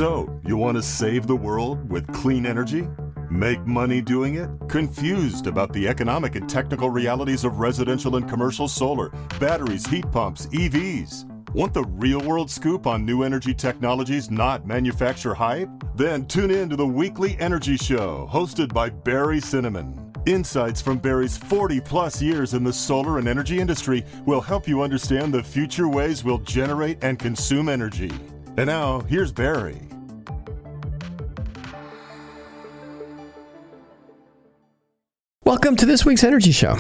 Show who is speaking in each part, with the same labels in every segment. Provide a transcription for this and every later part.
Speaker 1: So, you want to save the world with clean energy? Make money doing it? Confused about the economic and technical realities of residential and commercial solar, batteries, heat pumps, EVs? Want the real-world scoop on new energy technologies, not manufacturer hype? Then tune in to the Weekly Energy Show, hosted by Barry Cinnamon. Insights from Barry's 40-plus years in the solar and energy industry will help you understand the future ways we'll generate and consume energy. And now, here's Barry.
Speaker 2: Welcome to this week's Energy Show.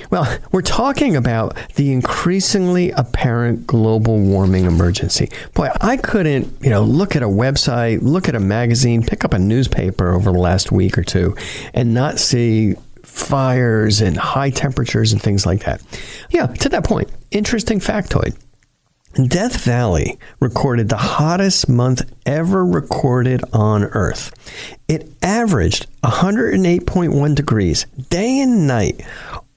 Speaker 2: Well, we're talking about the increasingly apparent global warming emergency. Boy, I couldn't, look at a website, look at a magazine, pick up a newspaper over the last week or two and not see fires and high temperatures and things like that. Yeah, to that point, interesting factoid. Death Valley recorded the hottest month ever recorded on Earth. It averaged 108.1 degrees day and night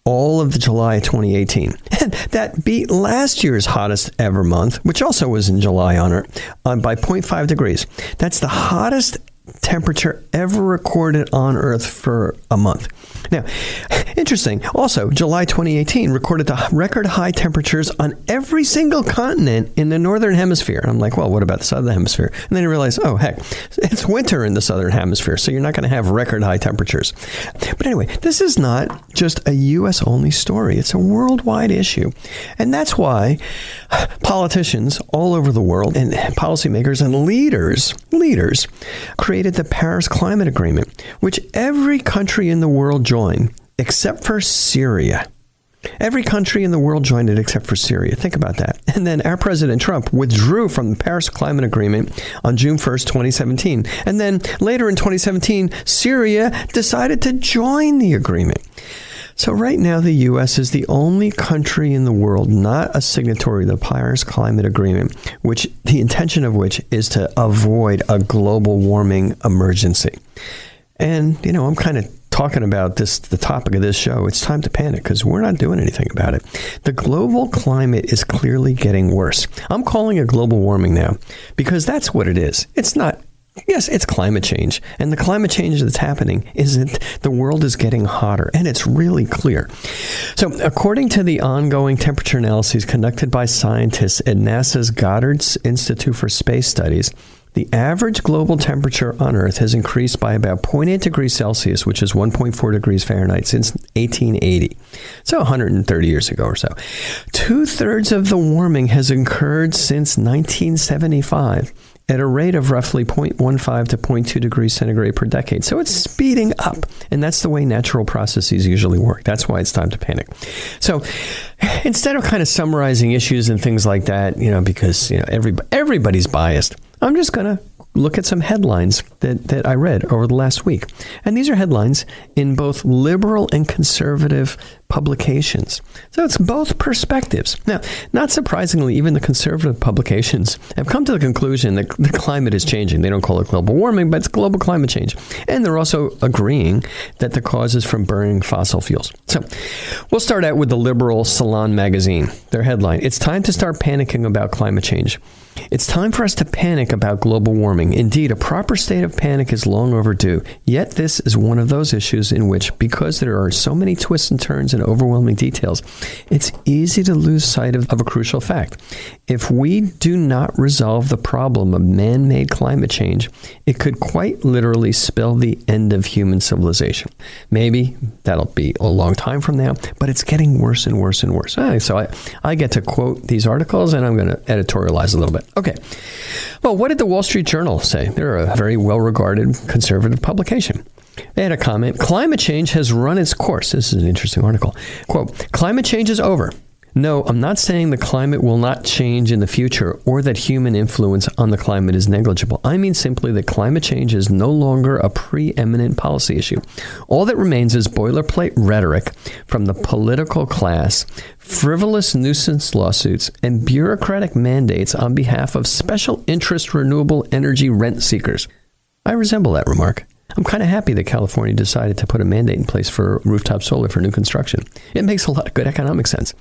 Speaker 2: all of the July of 2018. And that beat last year's hottest ever month, which also was in July on Earth, by 0.5 degrees. That's the hottest temperature ever recorded on Earth for a month. Now, interesting, also, July 2018 recorded the record high temperatures on every single continent in the northern hemisphere. And I'm like, well, what about the southern hemisphere? And then I realized, oh, heck, it's winter in the southern hemisphere, so you're not going to have record high temperatures. But anyway, this is not just a U.S.-only story. It's a worldwide issue. And that's why politicians all over the world and policymakers and leaders created the Paris Climate Agreement, which every country in the world joined except for Syria. Every country in the world joined it except for Syria. Think about that. And then our President Trump withdrew from the Paris Climate Agreement on June 1st, 2017. And then later in 2017, Syria decided to join the agreement. So right now, the U.S. is the only country in the world not a signatory to the Paris Climate Agreement, which the intention of which is to avoid a global warming emergency. And, I'm kind of talking about the topic of this show. It's time to panic because we're not doing anything about it. The global climate is clearly getting worse. I'm calling it global warming now because that's what it is. It's not. Yes, it's climate change. And the climate change that's happening is that the world is getting hotter, and it's really clear. So according to the ongoing temperature analyses conducted by scientists at NASA's Goddard Institute for Space Studies, the average global temperature on Earth has increased by about 0.8 degrees Celsius, which is 1.4 degrees Fahrenheit, since 1880. So 130 years ago or so. 2/3 of the warming has occurred since 1975. At a rate of roughly 0.15 to 0.2 degrees centigrade per decade. So it's speeding up. And that's the way natural processes usually work. That's why it's time to panic. So instead of kind of summarizing issues and things like that, because everybody's biased, I'm just going to look at some headlines that I read over the last week. And these are headlines in both liberal and conservative publications. So it's both perspectives. Now, not surprisingly, even the conservative publications have come to the conclusion that the climate is changing. They don't call it global warming, but it's global climate change. And they're also agreeing that the cause is from burning fossil fuels. So we'll start out with the liberal Salon magazine. Their headline, "It's time to start panicking about climate change." It's time for us to panic about global warming. Indeed, a proper state of panic is long overdue. Yet this is one of those issues in which, because there are so many twists and turns and overwhelming details, it's easy to lose sight of a crucial fact. If we do not resolve the problem of man-made climate change, it could quite literally spell the end of human civilization. Maybe that'll be a long time from now, but it's getting worse and worse and worse. So I get to quote these articles, and I'm going to editorialize a little bit. Okay. Well, what did the Wall Street Journal say? They're a very well-regarded conservative publication. They had a comment, "Climate change has run its course." This is an interesting article. Quote, "Climate change is over. No, I'm not saying the climate will not change in the future or that human influence on the climate is negligible. I mean simply that climate change is no longer a preeminent policy issue. All that remains is boilerplate rhetoric from the political class, frivolous nuisance lawsuits, and bureaucratic mandates on behalf of special interest renewable energy rent seekers." I resemble that remark. I'm kind of happy that California decided to put a mandate in place for rooftop solar for new construction. It makes a lot of good economic sense.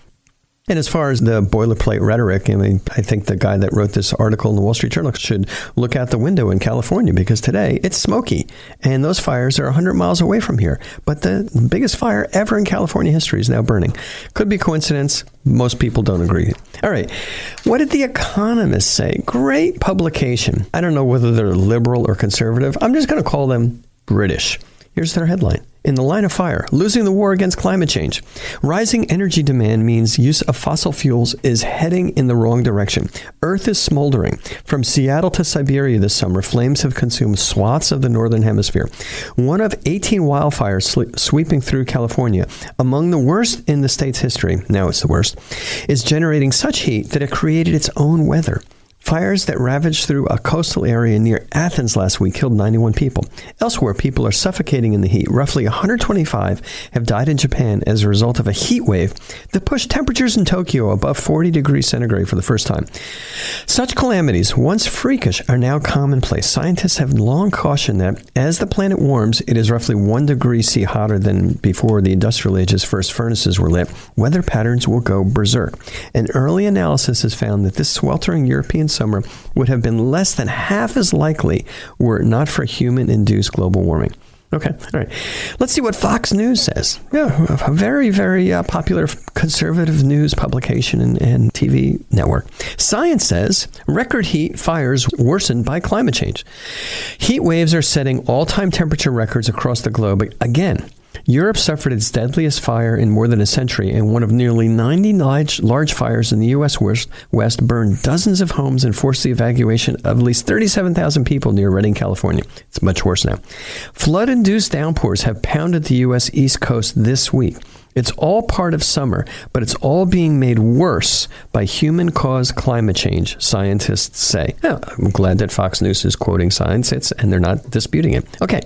Speaker 2: And as far as the boilerplate rhetoric, I mean, I think the guy that wrote this article in the Wall Street Journal should look out the window in California, because today it's smoky and those fires are 100 miles away from here. But the biggest fire ever in California history is now burning. Could be coincidence. Most people don't agree. All right. What did The Economist say? Great publication. I don't know whether they're liberal or conservative. I'm just going to call them British. Here's their headline. In the line of fire, losing the war against climate change. Rising energy demand means use of fossil fuels is heading in the wrong direction. Earth is smoldering. From Seattle to Siberia this summer, flames have consumed swaths of the northern hemisphere. One of 18 wildfires sweeping through California, among the worst in the state's history, now it's the worst, is generating such heat that it created its own weather. Fires that ravaged through a coastal area near Athens last week killed 91 people. Elsewhere, people are suffocating in the heat. Roughly 125 have died in Japan as a result of a heat wave that pushed temperatures in Tokyo above 40 degrees centigrade for the first time. Such calamities, once freakish, are now commonplace. Scientists have long cautioned that as the planet warms, it is roughly 1 degree C hotter than before the industrial age's first furnaces were lit. Weather patterns will go berserk. An early analysis has found that this sweltering European summer would have been less than half as likely were it not for human-induced global warming. Okay, all right. Let's see what Fox News says. Yeah, a very, very popular conservative news publication and TV network. Science says record heat fires worsened by climate change. Heat waves are setting all-time temperature records across the globe again. Europe suffered its deadliest fire in more than a century, and one of nearly 90 large fires in the U.S. West burned dozens of homes and forced the evacuation of at least 37,000 people near Redding, California. It's much worse now. Flood-induced downpours have pounded the U.S. East Coast this week. It's all part of summer, but it's all being made worse by human-caused climate change, scientists say. Yeah, I'm glad that Fox News is quoting science, and they're not disputing it. Okay.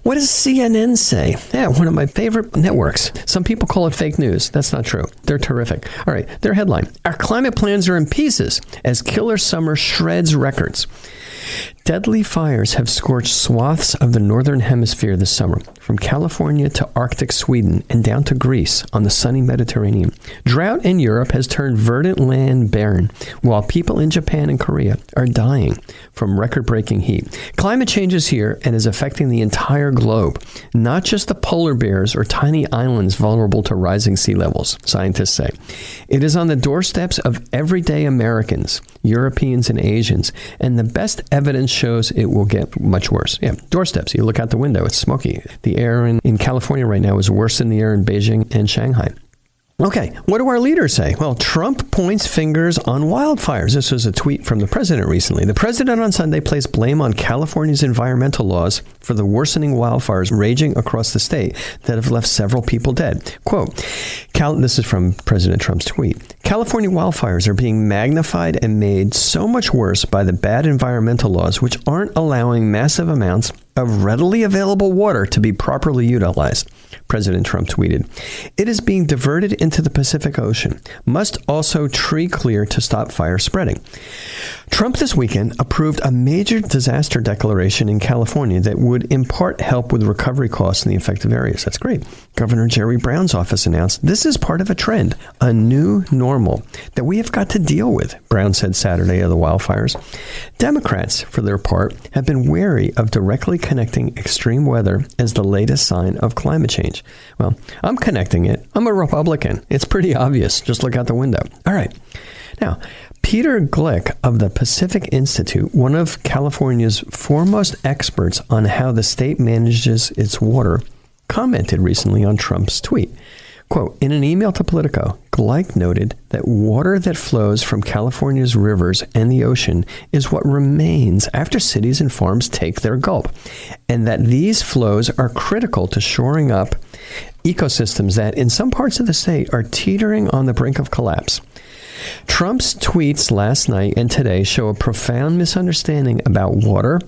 Speaker 2: What does CNN say? Yeah, one of my favorite networks. Some people call it fake news. That's not true. They're terrific. All right, their headline. Our climate plans are in pieces as killer summer shreds records. Deadly fires have scorched swaths of the northern hemisphere this summer, from California to Arctic Sweden and down to Greece on the sunny Mediterranean. Drought in Europe has turned verdant land barren, while people in Japan and Korea are dying from record-breaking heat. Climate change is here and is affecting the entire globe, not just the polar bears or tiny islands vulnerable to rising sea levels, scientists say. It is on the doorsteps of everyday Americans, Europeans, and Asians, and the best evidence shows it will get much worse. Yeah, doorsteps. You look out the window, it's smoky. The air in California right now is worse than the air in Beijing and Shanghai. Okay, what do our leaders say? Well, Trump points fingers on wildfires. This was a tweet from the president recently. The president on Sunday placed blame on California's environmental laws for the worsening wildfires raging across the state that have left several people dead. Quote, this is from President Trump's tweet. California wildfires are being magnified and made so much worse by the bad environmental laws, which aren't allowing massive amounts of readily available water to be properly utilized, President Trump tweeted. It is being diverted into the Pacific Ocean. Must also tree clear to stop fire spreading. Trump this weekend approved a major disaster declaration in California that would in part help with recovery costs in the affected areas. That's great. Governor Jerry Brown's office announced this is part of a trend, a new normal that we have got to deal with, Brown said Saturday of the wildfires. Democrats, for their part, have been wary of directly connecting extreme weather as the latest sign of climate change. Well, I'm connecting it. I'm a Republican. It's pretty obvious. Just look out the window. All right. Now, Peter Glick of the Pacific Institute, one of California's foremost experts on how the state manages its water, commented recently on Trump's tweet. Quote, in an email to Politico, Glick noted that water that flows from California's rivers and the ocean is what remains after cities and farms take their gulp, and that these flows are critical to shoring up ecosystems that, in some parts of the state, are teetering on the brink of collapse. Trump's tweets last night and today show a profound misunderstanding about water,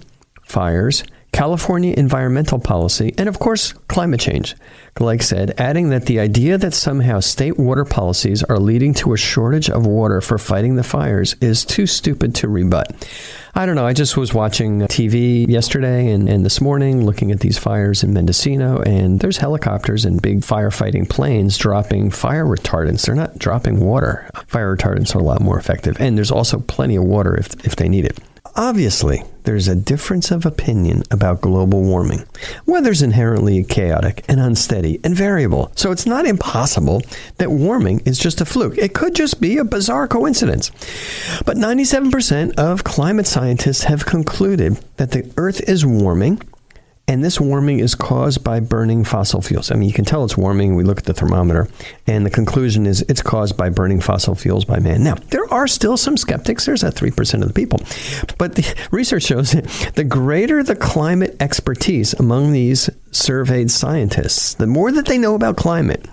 Speaker 2: fires, California environmental policy, and of course, climate change. Gleick said, adding that the idea that somehow state water policies are leading to a shortage of water for fighting the fires is too stupid to rebut. I don't know. I just was watching TV yesterday and this morning looking at these fires in Mendocino, and there's helicopters and big firefighting planes dropping fire retardants. They're not dropping water. Fire retardants are a lot more effective, and there's also plenty of water if they need it. Obviously, there's a difference of opinion about global warming. Weather's inherently chaotic and unsteady and variable, so it's not impossible that warming is just a fluke. It could just be a bizarre coincidence. But 97% of climate scientists have concluded that the Earth is warming, and this warming is caused by burning fossil fuels. I mean, you can tell it's warming. We look at the thermometer, and the conclusion is it's caused by burning fossil fuels by man. Now, there are still some skeptics. There's that 3% of the people. But the research shows that the greater the climate expertise among these surveyed scientists, the more that they know about climate,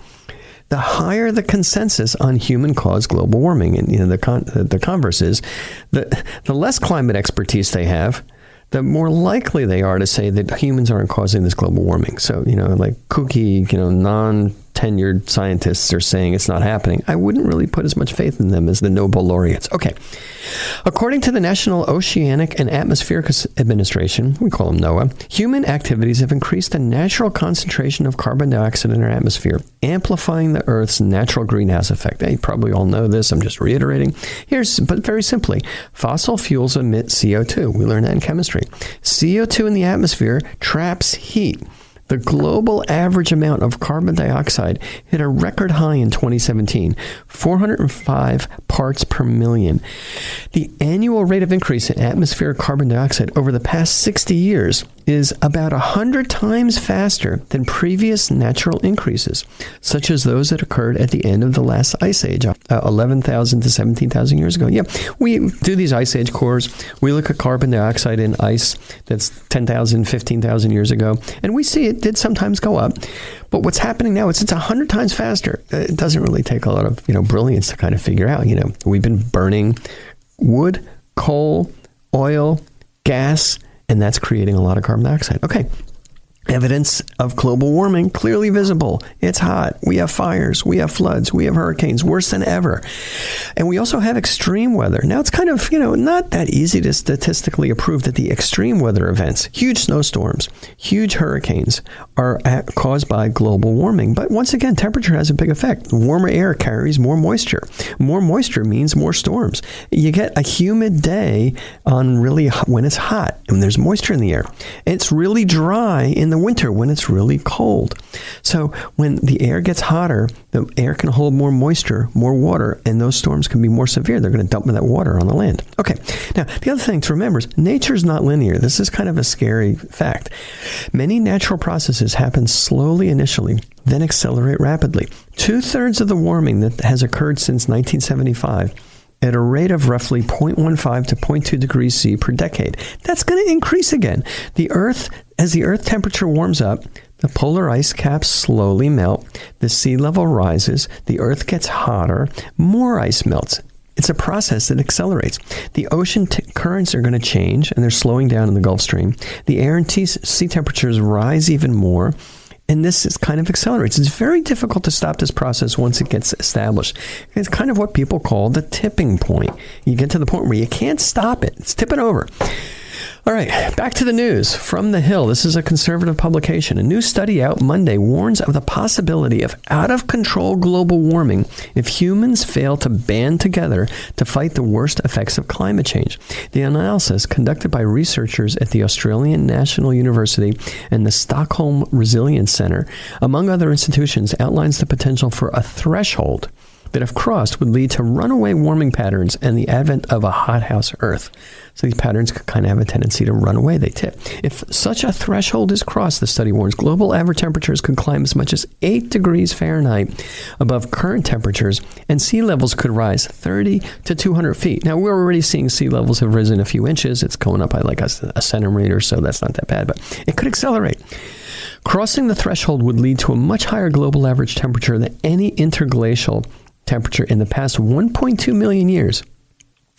Speaker 2: the higher the consensus on human-caused global warming. And the converse is the less climate expertise they have, the more likely they are to say that humans aren't causing this global warming. So, like kooky, non-tenured scientists are saying it's not happening. I wouldn't really put as much faith in them as the Nobel laureates. Okay. According to the National Oceanic and Atmospheric Administration, we call them NOAA, human activities have increased the natural concentration of carbon dioxide in our atmosphere, amplifying the Earth's natural greenhouse effect. You probably all know this. I'm just reiterating. But very simply, fossil fuels emit CO2. We learned that in chemistry. CO2 in the atmosphere traps heat. The global average amount of carbon dioxide hit a record high in 2017, 405 parts per million. The annual rate of increase in atmospheric carbon dioxide over the past 60 years is about 100 times faster than previous natural increases, such as those that occurred at the end of the last ice age, 11,000 to 17,000 years ago. Yeah, we do these ice age cores. We look at carbon dioxide in ice that's 10,000, 15,000 years ago, and we see it did sometimes go up. But what's happening now, it's 100 times faster. It doesn't really take a lot of brilliance to kind of figure out. We've been burning wood, coal, oil, gas, and that's creating a lot of carbon dioxide. Okay. Evidence of global warming clearly visible. It's hot. We have fires. We have floods. We have hurricanes, worse than ever. And we also have extreme weather. Now, it's kind of, not that easy to statistically prove that the extreme weather events, huge snowstorms, huge hurricanes, are caused by global warming. But once again, temperature has a big effect. Warmer air carries more moisture. More moisture means more storms. You get a humid day on when it's hot and there's moisture in the air. It's really dry in the winter when it's really cold. So when the air gets hotter, the air can hold more moisture, more water, and those storms can be more severe. They're going to dump that water on the land. Okay. Now, the other thing to remember is nature's not linear. This is kind of a scary fact. Many natural processes happen slowly initially, then accelerate rapidly. 2/3 of the warming that has occurred since 1975 at a rate of roughly 0.15 to 0.2 degrees C per decade. That's going to increase again. As the Earth temperature warms up, the polar ice caps slowly melt, the sea level rises, the Earth gets hotter, more ice melts. It's a process that accelerates. The ocean currents are going to change, and they're slowing down in the Gulf Stream. The air and sea temperatures rise even more. And this is kind of accelerates. It's very difficult to stop this process once it gets established. It's kind of what people call the tipping point. You get to the point where you can't stop it. It's tipping over. All right, back to the news. From the Hill, this is a conservative publication. A new study out Monday warns of the possibility of out-of-control global warming if humans fail to band together to fight the worst effects of climate change. The analysis, conducted by researchers at the Australian National University and the Stockholm Resilience Centre, among other institutions, outlines the potential for a threshold that, if crossed, would lead to runaway warming patterns and the advent of a hothouse Earth. So these patterns could kind of have a tendency to run away. They tip. If such a threshold is crossed, the study warns, global average temperatures could climb as much as 8 degrees Fahrenheit above current temperatures, and sea levels could rise 30 to 200 feet. Now, we're already seeing sea levels have risen a few inches. It's going up by like a centimeter or so. That's not that bad, but it could accelerate. Crossing the threshold would lead to a much higher global average temperature than any interglacial temperature in the past 1.2 million years.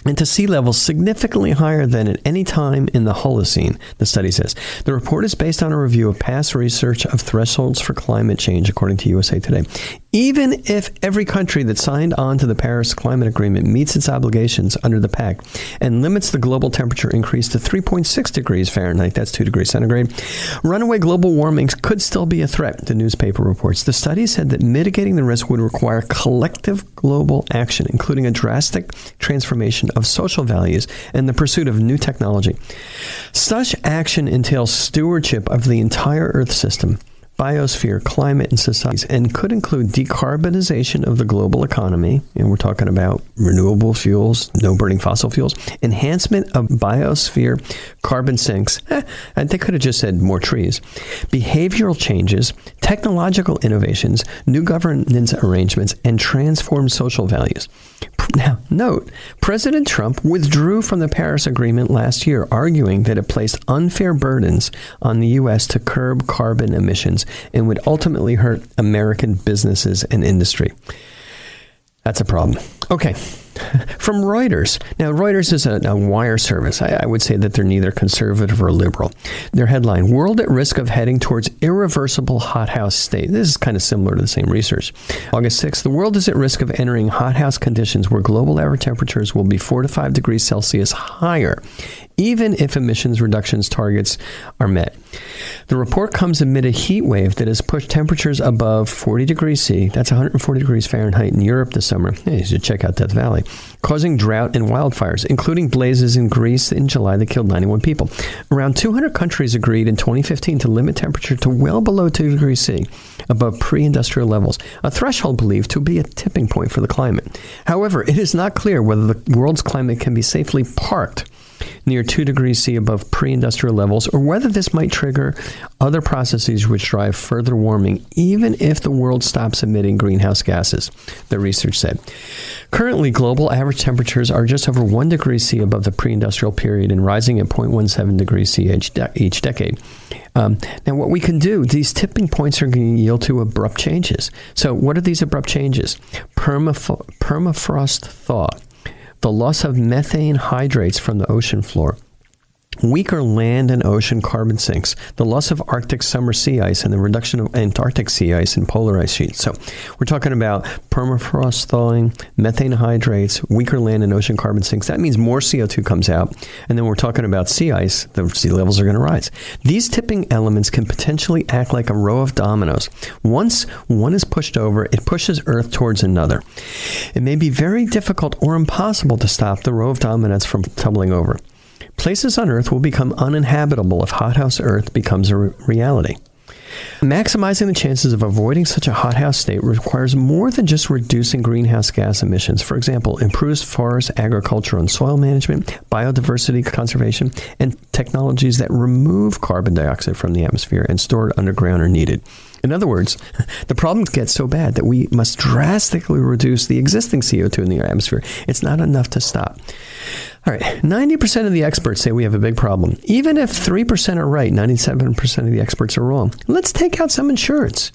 Speaker 2: and to sea levels significantly higher than at any time in the Holocene, the study says. The report is based on a review of past research of thresholds for climate change, according to USA Today. Even if every country that signed on to the Paris Climate Agreement meets its obligations under the pact and limits the global temperature increase to 3.6 degrees Fahrenheit, that's 2 degrees centigrade, runaway global warming could still be a threat, the newspaper reports. The study said that mitigating the risk would require collective global action, including a drastic transformation of social values and the pursuit of new technology. Such action entails stewardship of the entire Earth system, biosphere, climate, and societies, and could include decarbonization of the global economy, and we're talking about renewable fuels, no burning fossil fuels, enhancement of biosphere carbon sinks, and they could have just said more trees, behavioral changes, technological innovations, new governance arrangements, and transformed social values. Now, note, President Trump withdrew from the Paris Agreement last year, arguing that it placed unfair burdens on the U.S. to curb carbon emissions and would ultimately hurt American businesses and industry. That's a problem. Okay. From Reuters. Now, Reuters is a wire service. I would say that they're neither conservative or liberal. Their headline, World at Risk of Heading Towards Irreversible Hothouse State. This is kind of similar to the same research. August 6th, the world is at risk of entering hothouse conditions where global average temperatures will be 4 to 5 degrees Celsius higher, even if emissions reductions targets are met. The report comes amid a heat wave that has pushed temperatures above 40 degrees C, that's 140 degrees Fahrenheit in Europe this summer. Hey, you should check out Death Valley, causing drought and wildfires, including blazes in Greece in July that killed 91 people. Around 200 countries agreed in 2015 to limit temperature to well below 2 degrees C, above pre-industrial levels, a threshold believed to be a tipping point for the climate. However, it is not clear whether the world's climate can be safely parked near 2 degrees C above pre-industrial levels, or whether this might trigger other processes which drive further warming, even if the world stops emitting greenhouse gases, the research said. Currently, global average temperatures are just over 1 degree C above the pre-industrial period and rising at 0.17 degrees C each decade. Now, what we can do, these tipping points are going to yield to abrupt changes. So what are these abrupt changes? Permafrost thaw, the loss of methane hydrates from the ocean floor, weaker land and ocean carbon sinks, the loss of Arctic summer sea ice, and the reduction of Antarctic sea ice and polar ice sheets. So we're talking about permafrost thawing, methane hydrates, weaker land and ocean carbon sinks. That means more CO2 comes out. And then we're talking about sea ice. The sea levels are going to rise. These tipping elements can potentially act like a row of dominoes. Once one is pushed over, it pushes Earth towards another. It may be very difficult or impossible to stop the row of dominoes from tumbling over. Places on Earth will become uninhabitable if hothouse Earth becomes a reality. Maximizing the chances of avoiding such a hothouse state requires more than just reducing greenhouse gas emissions. For example, improved forest agriculture and soil management, biodiversity conservation, and technologies that remove carbon dioxide from the atmosphere and store it underground are needed. In other words, the problems get so bad that we must drastically reduce the existing CO2 in the atmosphere. It's not enough to stop. All right, 90% of the experts say we have a big problem. Even if 3% are right, 97% of the experts are wrong. Let's take out some insurance.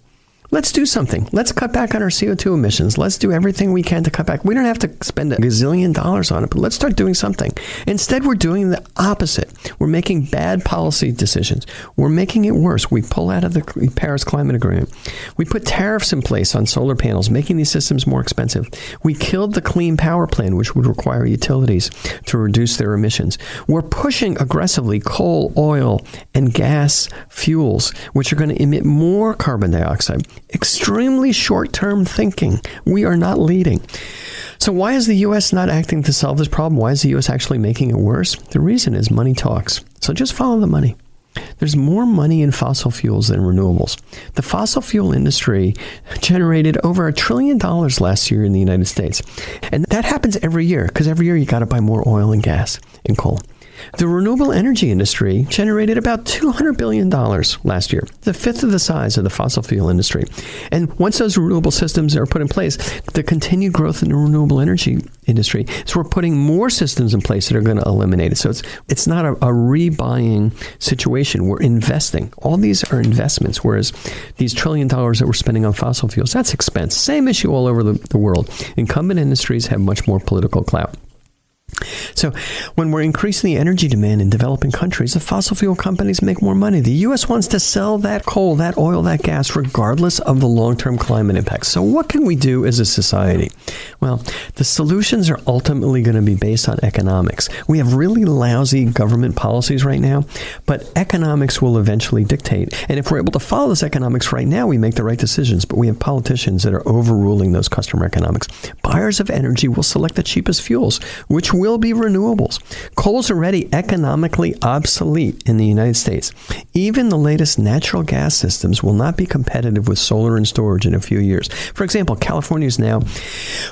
Speaker 2: Let's do something. Let's cut back on our CO2 emissions. Let's do everything we can to cut back. We don't have to spend $1 gazillion on it, but let's start doing something. Instead, we're doing the opposite. We're making bad policy decisions. We're making it worse. We pull out of the Paris Climate Agreement. We put tariffs in place on solar panels, making these systems more expensive. We killed the Clean Power Plan, which would require utilities to reduce their emissions. We're pushing aggressively coal, oil, and gas fuels, which are going to emit more carbon dioxide. Extremely short-term thinking. We are not leading. So why is the U.S. not acting to solve this problem? Why is the U.S. actually making it worse? The reason is money talks. So just follow the money. There's more money in fossil fuels than renewables. The fossil fuel industry generated over $1 trillion last year in the United States. And that happens every year, because every year you got to buy more oil and gas and coal. The renewable energy industry generated about $200 billion last year, the fifth of the size of the fossil fuel industry. And once those renewable systems are put in place, the continued growth in the renewable energy industry, so we're putting more systems in place that are going to eliminate it. So it's not a rebuying situation. We're investing. All these are investments, whereas these $1 trillion that we're spending on fossil fuels, that's expense. Same issue all over the world. Incumbent industries have much more political clout. So when we're increasing the energy demand in developing countries, the fossil fuel companies make more money. The U.S. wants to sell that coal, that oil, that gas, regardless of the long-term climate impacts. So what can we do as a society? Well, the solutions are ultimately going to be based on economics. We have really lousy government policies right now, but economics will eventually dictate. And if we're able to follow those economics right now, we make the right decisions. But we have politicians that are overruling those customer economics. Buyers of energy will select the cheapest fuels, which will be renewables. Coal's already economically obsolete in the United States. Even the latest natural gas systems will not be competitive with solar and storage in a few years. For example, California is now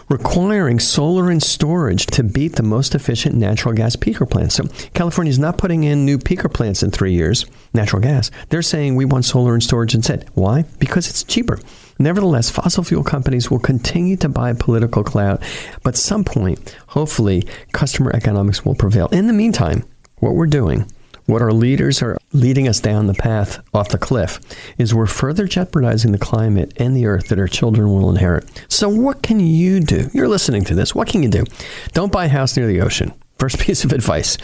Speaker 2: requiring solar and storage to beat the most efficient natural gas peaker plants. So California is not putting in new peaker plants in 3 years, natural gas. They're saying we want solar and storage instead. Why? Because it's cheaper. Nevertheless, fossil fuel companies will continue to buy political clout, but at some point, hopefully, customer economics will prevail. In the meantime, what we're doing, what our leaders are leading us down the path off the cliff, is we're further jeopardizing the climate and the earth that our children will inherit. So what can you do? You're listening to this. What can you do? Don't buy a house near the ocean. First piece of advice,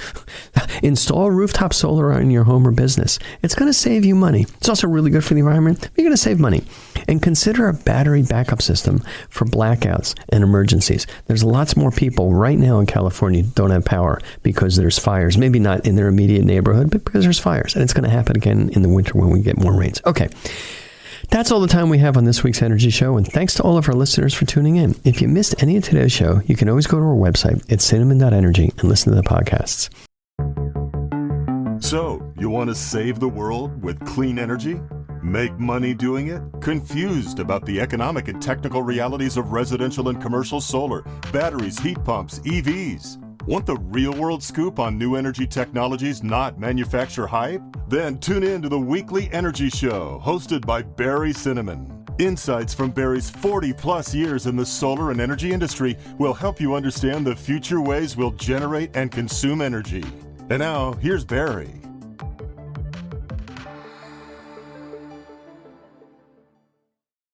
Speaker 2: install rooftop solar in your home or business. It's going to save you money. It's also really good for the environment. You're going to save money. And consider a battery backup system for blackouts and emergencies. There's lots more people right now in California who don't have power because there's fires. Maybe not in their immediate neighborhood, but because there's fires. And it's going to happen again in the winter when we get more rains. Okay. That's all the time we have on this week's Energy Show, and thanks to all of our listeners for tuning in. If you missed any of today's show, you can always go to our website at cinnamon.energy and listen to the podcasts.
Speaker 1: So, you want to save the world with clean energy? Make money doing it? Confused about the economic and technical realities of residential and commercial solar, batteries, heat pumps, EVs? Want the real-world scoop on new energy technologies, not manufacturer hype? Then tune in to the Weekly Energy Show, hosted by Barry Cinnamon. Insights from Barry's 40-plus years in the solar and energy industry will help you understand the future ways we'll generate and consume energy. And now, here's Barry.